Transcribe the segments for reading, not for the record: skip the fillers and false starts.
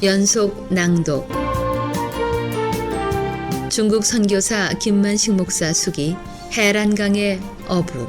연속 낭독. 중국 선교사 김만식 목사 수기 해란강의 어부.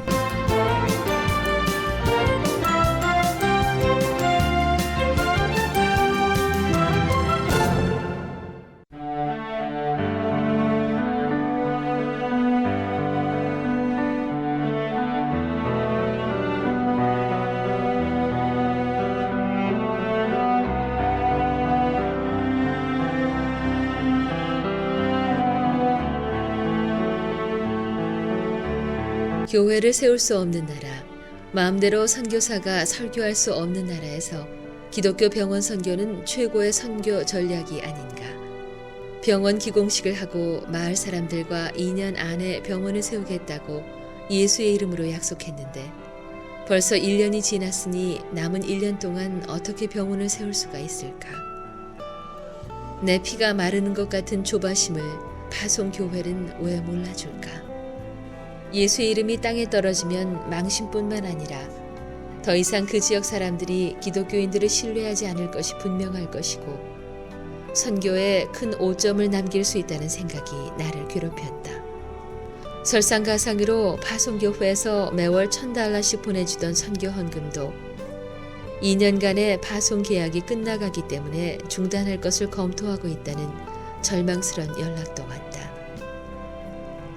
교회를 세울 수 없는 나라, 마음대로 선교사가 설교할 수 없는 나라에서 기독교 병원 선교는 최고의 선교 전략이 아닌가. 병원 기공식을 하고 마을 사람들과 2년 안에 병원을 세우겠다고 예수의 이름으로 약속했는데 벌써 1년이 지났으니 남은 1년 동안 어떻게 병원을 세울 수가 있을까? 내 피가 마르는 것 같은 조바심을 파송교회는 왜 몰라줄까? 예수의 이름이 땅에 떨어지면 망신뿐만 아니라 더 이상 그 지역 사람들이 기독교인들을 신뢰하지 않을 것이 분명할 것이고 선교에 큰 오점을 남길 수 있다는 생각이 나를 괴롭혔다. 설상가상으로 파송교회에서 매월 $1,000씩 보내주던 선교 헌금도 2년간의 파송 계약이 끝나가기 때문에 중단할 것을 검토하고 있다는 절망스런 연락도 왔다.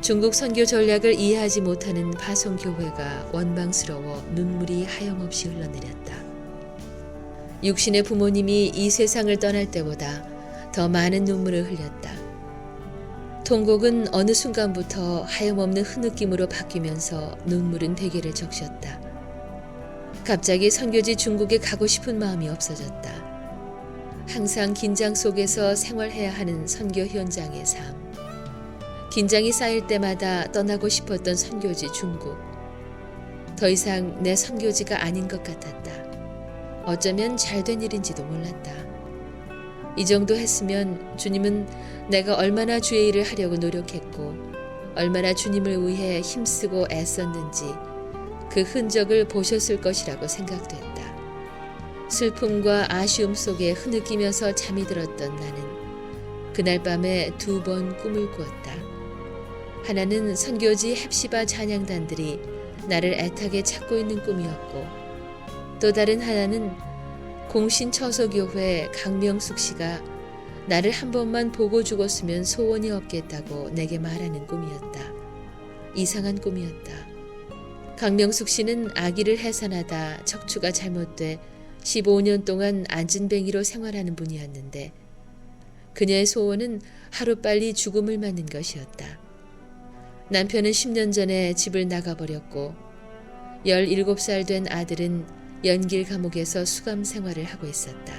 중국 선교 전략을 이해하지 못하는 파송교회가 원망스러워 눈물이 하염없이 흘러내렸다. 육신의 부모님이 이 세상을 떠날 때보다 더 많은 눈물을 흘렸다. 통곡은 어느 순간부터 하염없는 흐느낌으로 바뀌면서 눈물은 베개를 적셨다. 갑자기 선교지 중국에 가고 싶은 마음이 없어졌다. 항상 긴장 속에서 생활해야 하는 선교 현장의 삶. 긴장이 쌓일 때마다 떠나고 싶었던 선교지 중국. 더 이상 내 선교지가 아닌 것 같았다. 어쩌면 잘된 일인지도 몰랐다. 이 정도 했으면 주님은 내가 얼마나 주의 일을 하려고 노력했고 얼마나 주님을 위해 힘쓰고 애썼는지 그 흔적을 보셨을 것이라고 생각됐다. 슬픔과 아쉬움 속에 흐느끼면서 잠이 들었던 나는 그날 밤에 2번 꿈을 꾸었다. 하나는 선교지 헵시바 찬양단들이 나를 애타게 찾고 있는 꿈이었고 또 다른 하나는 공신처소교회 강명숙 씨가 나를 한 번만 보고 죽었으면 소원이 없겠다고 내게 말하는 꿈이었다. 이상한 꿈이었다. 강명숙 씨는 아기를 해산하다 척추가 잘못돼 15년 동안 안진뱅이로 생활하는 분이었는데 그녀의 소원은 하루빨리 죽음을 맞는 것이었다. 남편은 10년 전에 집을 나가버렸고 17살 된 아들은 연길 감옥에서 수감 생활을 하고 있었다.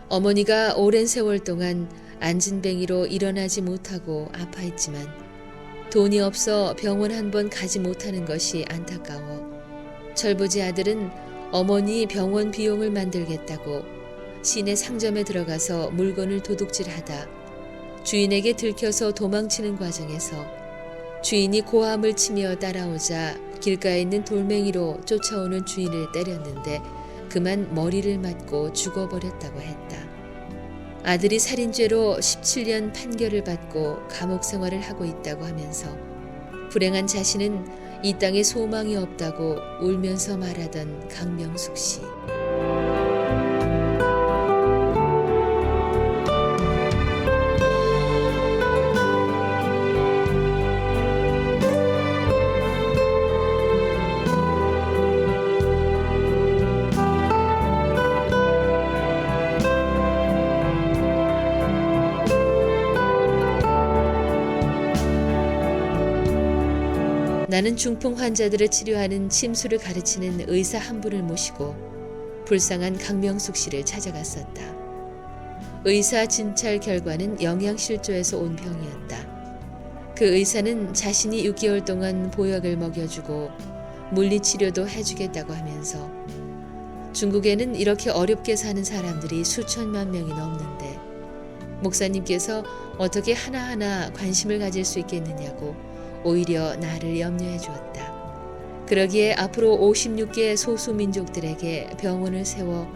어머니가 오랜 세월 동안 안진뱅이로 일어나지 못하고 아파했지만 돈이 없어 병원 한 번 가지 못하는 것이 안타까워 철부지 아들은 어머니 병원 비용을 만들겠다고 시내 상점에 들어가서 물건을 도둑질하다 주인에게 들켜서 도망치는 과정에서 주인이 고함을 치며 따라오자 길가에 있는 돌멩이로 쫓아오는 주인을 때렸는데 그만 머리를 맞고 죽어버렸다고 했다. 아들이 살인죄로 17년 판결을 받고 감옥 생활을 하고 있다고 하면서 불행한 자신은 이 땅에 소망이 없다고 울면서 말하던 강명숙 씨. 나는 중풍 환자들을 치료하는 침수를 가르치는 의사 한 분을 모시고 불쌍한 강명숙 씨를 찾아갔었다. 의사 진찰 결과는 영양실조에서 온 병이었다. 그 의사는 자신이 6개월 동안 보약을 먹여주고 물리치료도 해주겠다고 하면서 중국에는 이렇게 어렵게 사는 사람들이 수천만 명이 넘는데 목사님께서 어떻게 하나하나 관심을 가질 수 있겠느냐고 오히려 나를 염려해 주었다. 그러기에 앞으로 56개 소수민족들에게 병원을 세워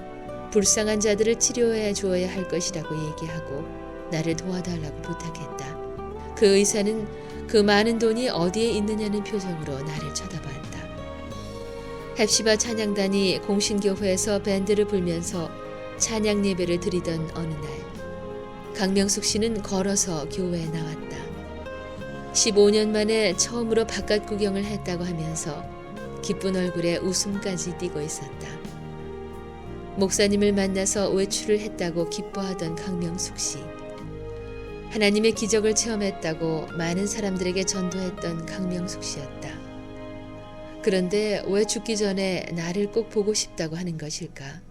불쌍한 자들을 치료해 주어야 할 것이라고 얘기하고 나를 도와달라고 부탁했다. 그 의사는 그 많은 돈이 어디에 있느냐는 표정으로 나를 쳐다봤다. 헵시바 찬양단이 공신교회에서 밴드를 불면서 찬양 예배를 드리던 어느 날 강명숙 씨는 걸어서 교회에 나왔다. 15년 만에 처음으로 바깥 구경을 했다고 하면서 기쁜 얼굴에 웃음까지 띠고 있었다. 목사님을 만나서 외출을 했다고 기뻐하던 강명숙 씨. 하나님의 기적을 체험했다고 많은 사람들에게 전도했던 강명숙 씨였다. 그런데 왜 죽기 전에 나를 꼭 보고 싶다고 하는 것일까?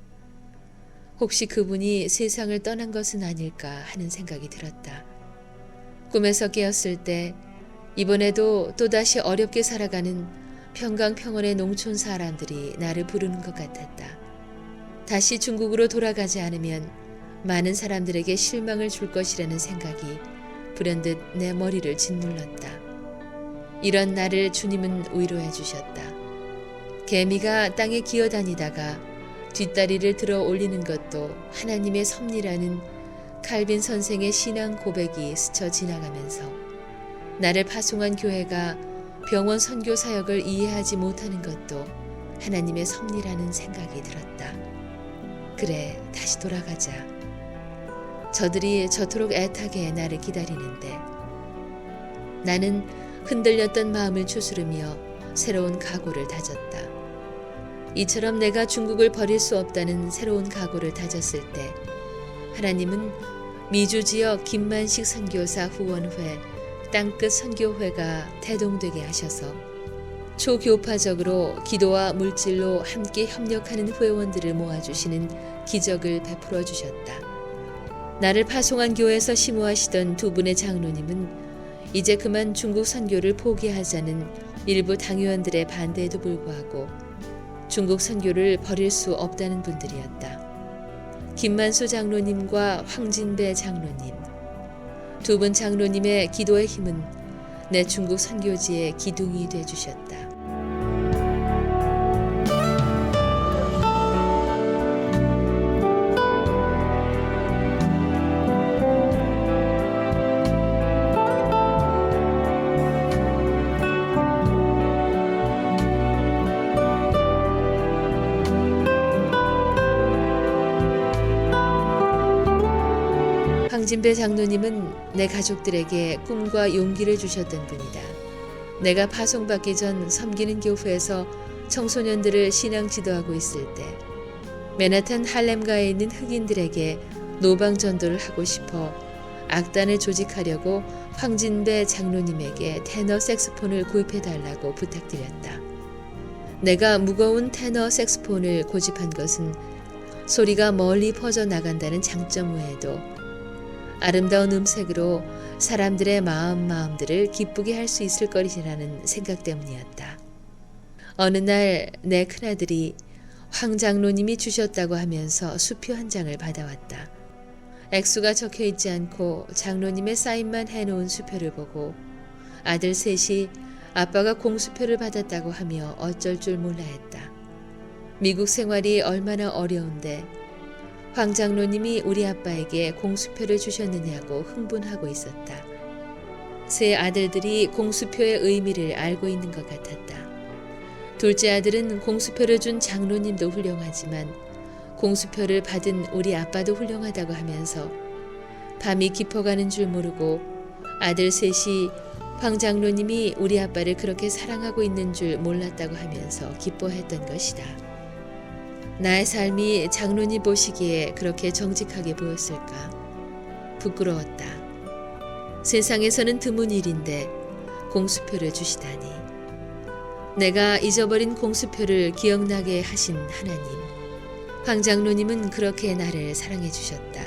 혹시 그분이 세상을 떠난 것은 아닐까 하는 생각이 들었다. 꿈에서 깨었을 때 이번에도 또다시 어렵게 살아가는 평강평원의 농촌 사람들이 나를 부르는 것 같았다. 다시 중국으로 돌아가지 않으면 많은 사람들에게 실망을 줄 것이라는 생각이 불현듯 내 머리를 짓눌렀다. 이런 나를 주님은 위로해 주셨다. 개미가 땅에 기어다니다가 뒷다리를 들어 올리는 것도 하나님의 섭리라는 칼빈 선생의 신앙 고백이 스쳐 지나가면서 나를 파송한 교회가 병원 선교 사역을 이해하지 못하는 것도 하나님의 섭리라는 생각이 들었다. 그래, 다시 돌아가자. 저들이 저토록 애타게 나를 기다리는데 나는 흔들렸던 마음을 추스르며 새로운 각오를 다졌다. 이처럼 내가 중국을 버릴 수 없다는 새로운 각오를 다졌을 때 하나님은 미주 지역 김만식 선교사 후원회 땅끝 선교회가 태동되게 하셔서 초교파적으로 기도와 물질로 함께 협력하는 회원들을 모아주시는 기적을 베풀어 주셨다. 나를 파송한 교회에서 심호하시던 두 분의 장로님은 이제 그만 중국 선교를 포기하자는 일부 당회원들의 반대에도 불구하고 중국 선교를 버릴 수 없다는 분들이었다. 김만수 장로님과 황진배 장로님. 두 분 장로님의 기도의 힘은 내 중국 선교지의 기둥이 되주셨다. 황진배 장로님은 내 가족들에게 꿈과 용기를 주셨던 분이다. 내가 파송받기 전 섬기는 교회에서 청소년들을 신앙 지도하고 있을 때 맨하탄 할렘가에 있는 흑인들에게 노방 전도를 하고 싶어 악단을 조직하려고 황진배 장로님에게 테너 색스폰을 구입해달라고 부탁드렸다. 내가 무거운 테너 색스폰을 고집한 것은 소리가 멀리 퍼져나간다는 장점 외에도 아름다운 음색으로 사람들의 마음들을 기쁘게 할 수 있을 것이라는 생각 때문이었다. 어느 날 내 큰아들이 황 장로님이 주셨다고 하면서 수표 한 장을 받아왔다. 액수가 적혀 있지 않고 장로님의 사인만 해놓은 수표를 보고 아들 셋이 아빠가 공수표를 받았다고 하며 어쩔 줄 몰라 했다. 미국 생활이 얼마나 어려운데 황 장로님이 우리 아빠에게 공수표를 주셨느냐고 흥분하고 있었다. 세 아들들이 공수표의 의미를 알고 있는 것 같았다. 둘째 아들은 공수표를 준 장로님도 훌륭하지만 공수표를 받은 우리 아빠도 훌륭하다고 하면서 밤이 깊어가는 줄 모르고 아들 셋이 황 장로님이 우리 아빠를 그렇게 사랑하고 있는 줄 몰랐다고 하면서 기뻐했던 것이다. 나의 삶이 장로님 보시기에 그렇게 정직하게 보였을까? 부끄러웠다. 세상에서는 드문 일인데 공수표를 주시다니. 내가 잊어버린 공수표를 기억나게 하신 하나님. 황 장로님은 그렇게 나를 사랑해 주셨다.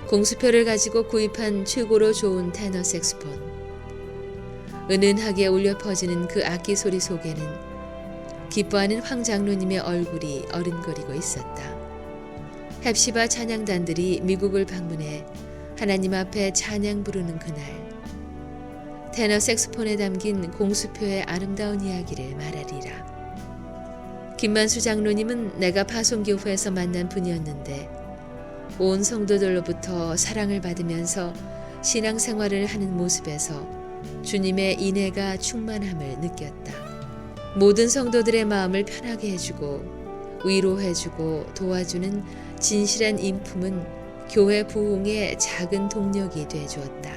공수표를 가지고 구입한 최고로 좋은 테너 색스폰. 은은하게 울려 퍼지는 그 악기 소리 속에는 기뻐하는 황 장로님의 얼굴이 어른거리고 있었다. 헵시바 찬양단들이 미국을 방문해 하나님 앞에 찬양 부르는 그날 테너 색스폰에 담긴 공수표의 아름다운 이야기를 말하리라. 김만수 장로님은 내가 파송교회에서 만난 분이었는데 온 성도들로부터 사랑을 받으면서 신앙생활을 하는 모습에서 주님의 인애가 충만함을 느꼈다. 모든 성도들의 마음을 편하게 해주고 위로해주고 도와주는 진실한 인품은 교회 부흥의 작은 동력이 되어주었다.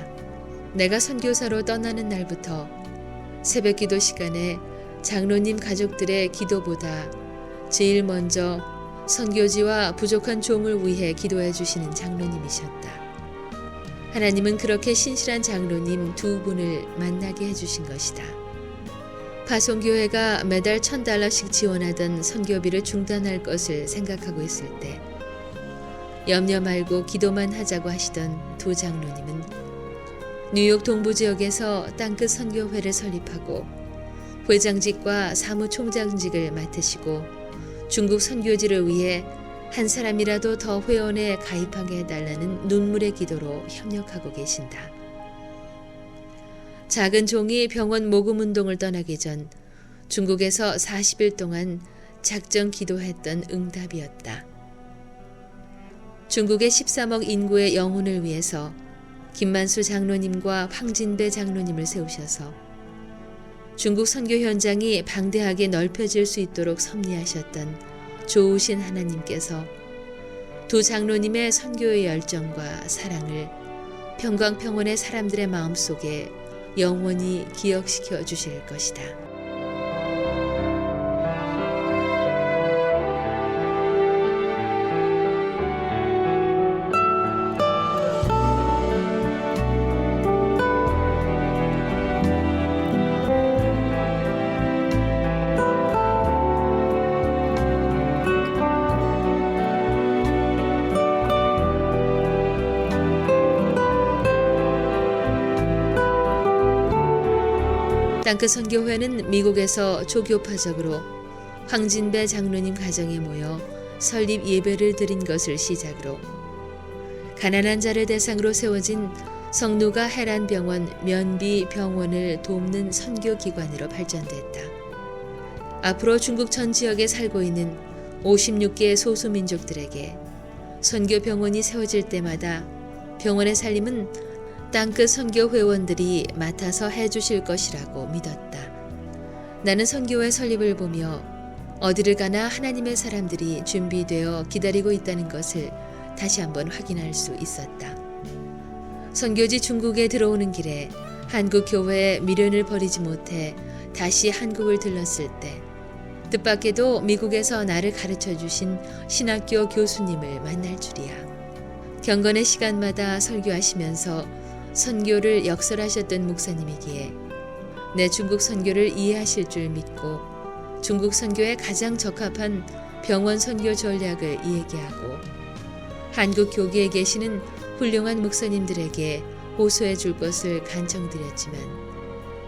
내가 선교사로 떠나는 날부터 새벽기도 시간에 장로님 가족들의 기도보다 제일 먼저 선교지와 부족한 종을 위해 기도해 주시는 장로님이셨다. 하나님은 그렇게 신실한 장로님 두 분을 만나게 해주신 것이다. 파송교회가 매달 $1,000씩 지원하던 선교비를 중단할 것을 생각하고 있을 때 염려 말고 기도만 하자고 하시던 두 장로님은 뉴욕 동부지역에서 땅끝 선교회를 설립하고 회장직과 사무총장직을 맡으시고 중국 선교지를 위해 한 사람이라도 더 회원에 가입하게 해달라는 눈물의 기도로 협력하고 계신다. 작은 종이 병원 모금운동을 떠나기 전 중국에서 40일 동안 작정 기도했던 응답이었다. 중국의 13억 인구의 영혼을 위해서 김만수 장로님과 황진배 장로님을 세우셔서 중국 선교 현장이 방대하게 넓혀질 수 있도록 섭리하셨던 좋으신 하나님께서 두 장로님의 선교의 열정과 사랑을 평광평원의 사람들의 마음속에 영원히 기억시켜 주실 것이다. 땅끝 선교회는 미국에서 조교파적으로 황진배 장로님 가정에 모여 설립 예배를 드린 것을 시작으로 가난한 자를 대상으로 세워진 성누가 해란병원 면비병원을 돕는 선교기관으로 발전됐다. 앞으로 중국 전 지역에 살고 있는 56개 소수민족들에게 선교병원이 세워질 때마다 병원의 살림은 땅끝 선교 회원들이 맡아서 해주실 것이라고 믿었다. 나는 선교회 설립을 보며 어디를 가나 하나님의 사람들이 준비되어 기다리고 있다는 것을 다시 한번 확인할 수 있었다. 선교지 중국에 들어오는 길에 한국 교회에 미련을 버리지 못해 다시 한국을 들렀을 때 뜻밖에도 미국에서 나를 가르쳐 주신 신학교 교수님을 만날 줄이야. 경건의 시간마다 설교하시면서 선교를 역설하셨던 목사님이기에 내 중국 선교를 이해하실 줄 믿고 중국 선교에 가장 적합한 병원 선교 전략을 얘기하고 한국 교계에 계시는 훌륭한 목사님들에게 호소해 줄 것을 간청드렸지만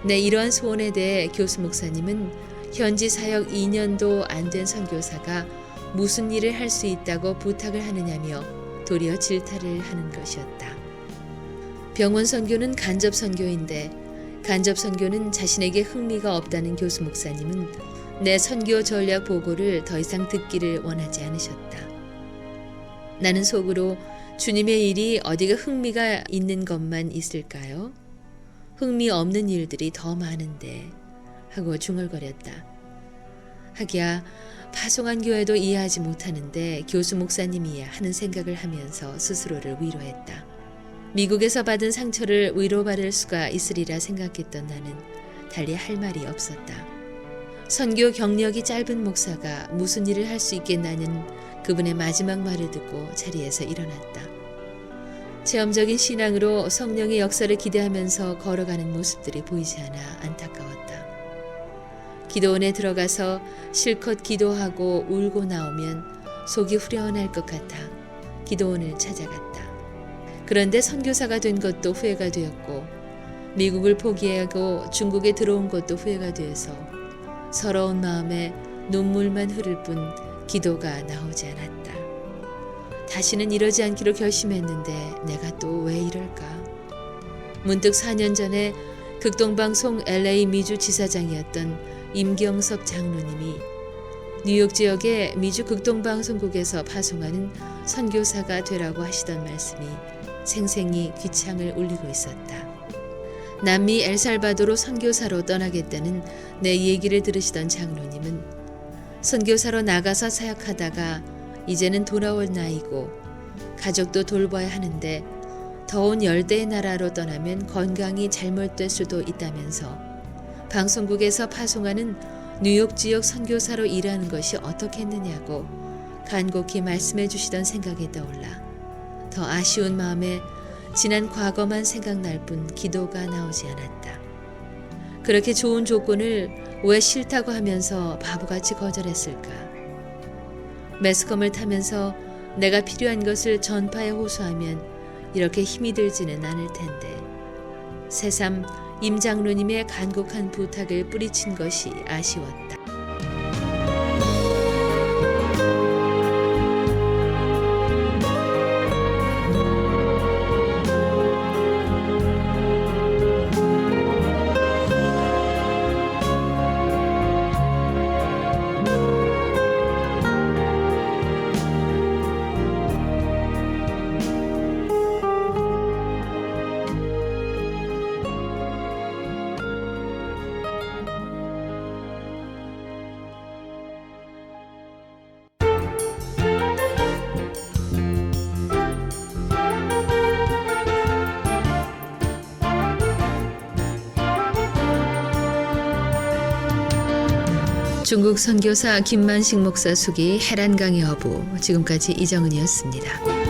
내 이러한 소원에 대해 교수 목사님은 현지 사역 2년도 안 된 선교사가 무슨 일을 할 수 있다고 부탁을 하느냐며 도리어 질타를 하는 것이었다. 병원 선교는 간접 선교인데 간접 선교는 자신에게 흥미가 없다는 교수 목사님은 내 선교 전략 보고를 더 이상 듣기를 원하지 않으셨다. 나는 속으로 주님의 일이 어디가 흥미가 있는 것만 있을까요? 흥미 없는 일들이 더 많은데 하고 중얼거렸다. 하기야 파송한 교회도 이해하지 못하는데 교수 목사님이야 하는 생각을 하면서 스스로를 위로했다. 미국에서 받은 상처를 위로받을 수가 있으리라 생각했던 나는 달리 할 말이 없었다. 선교 경력이 짧은 목사가 무슨 일을 할 수 있겠나는 그분의 마지막 말을 듣고 자리에서 일어났다. 체험적인 신앙으로 성령의 역사를 기대하면서 걸어가는 모습들이 보이지 않아 안타까웠다. 기도원에 들어가서 실컷 기도하고 울고 나오면 속이 후련할 것 같아 기도원을 찾아갔다. 그런데 선교사가 된 것도 후회가 되었고 미국을 포기하고 중국에 들어온 것도 후회가 되어서 서러운 마음에 눈물만 흐를 뿐 기도가 나오지 않았다. 다시는 이러지 않기로 결심했는데 내가 또 왜 이럴까? 문득 4년 전에 극동방송 LA 미주 지사장이었던 임경석 장로님이 뉴욕 지역의 미주 극동방송국에서 파송하는 선교사가 되라고 하시던 말씀이 생생히 귀창을 울리고 있었다. 남미 엘살바도로 선교사로 떠나겠다는 내 얘기를 들으시던 장로님은 선교사로 나가서 사역하다가 이제는 돌아올 나이고 가족도 돌봐야 하는데 더운 열대의 나라로 떠나면 건강이 잘못될 수도 있다면서 방송국에서 파송하는 뉴욕 지역 선교사로 일하는 것이 어떻겠느냐고 간곡히 말씀해 주시던 생각이 떠올라 더 아쉬운 마음에 지난 과거만 생각날 뿐 기도가 나오지 않았다. 그렇게 좋은 조건을 왜 싫다고 하면서 바보같이 거절했을까? 매스컴을 타면서 내가 필요한 것을 전파에 호소하면 이렇게 힘이 들지는 않을 텐데 새삼 임 장로님의 간곡한 부탁을 뿌리친 것이 아쉬웠다. 중국 선교사 김만식 목사 수기 해란강의 어부, 지금까지 이정은이었습니다.